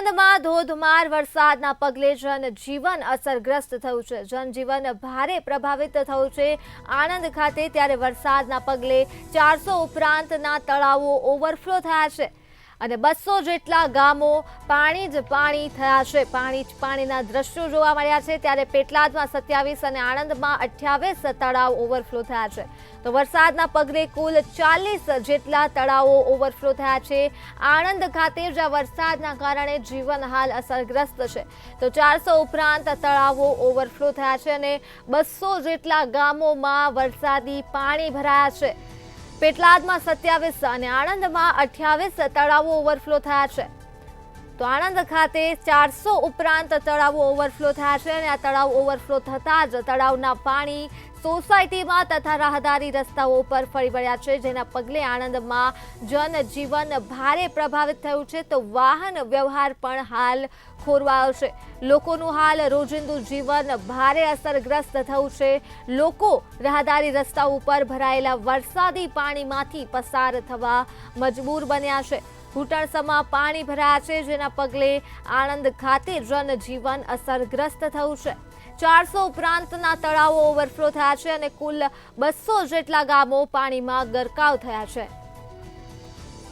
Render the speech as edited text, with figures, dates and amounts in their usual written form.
આણંદમાં ધોધમાર વરસાદના પગલે જનજીવન અસરગ્રસ્ત થયું છે। જનજીવન ભારે પ્રભાવિત થયું છે આણંદ ખાતે। ત્યારે વરસાદના પગલે 400 ઉપરાંતના તળાવો ઓવરફ્લો થયા છે અને 200 જેટલા ગામો પાણી જ પાણી થયા છે। પાણીના દ્રશ્યો જોવા મળ્યા છે। ત્યારે પેટલાદમાં 27 અને આણંદમાં 28 તળાવ ઓવરફ્લો થયા છે। તો વરસાદના પગલે કુલ 40 જેટલા તળાવો ઓવરફ્લો થયા છે આણંદ ખાતે, જ્યાં વરસાદના કારણે જીવન હાલ અસરગ્રસ્ત છે। તો 400 ઉપરાંત તળાવો ઓવરફ્લો થયા છે અને 200 જેટલા ગામોમાં વરસાદી પાણી ભરાયા છે। પેટલાદમાં 27 અને આણંદમાં 28 તળાવો ઓવરફ્લો થયા છે। તો આણંદ ખાતે 400 ઉપરાંત તળાવો ઓવરફ્લો થયા છે અને આ તળાવ ઓવરફ્લો થતાં જ તળાવના પાણી સોસાયટીમાં તથા રાહદારી રસ્તાઓ પર ફરી વળ્યા છે, જેના પગલે આણંદમાં જનજીવન ભારે પ્રભાવિત થયું છે। તો વાહન વ્યવહાર પણ હાલ ખોરવાયો છે। લોકોનું હાલ રોજિંદુ જીવન ભારે અસરગ્રસ્ત થયું છે। લોકો રાહદારી રસ્તા ઉપર ભરાયેલા વરસાદી પાણીમાંથી પસાર થવા મજબૂર બન્યા છે। ઘૂંટણસમાં પાણી ભરાયા છે, જેના પગલે આણંદ ખાતે જનજીવન અસરગ્રસ્ત થયું છે। 400 ઉપરાંતના તળાવો ઓવરફ્લો થયા છે અને કુલ 200 જેટલા ગામો પાણીમાં ગરકાવ થયા છે।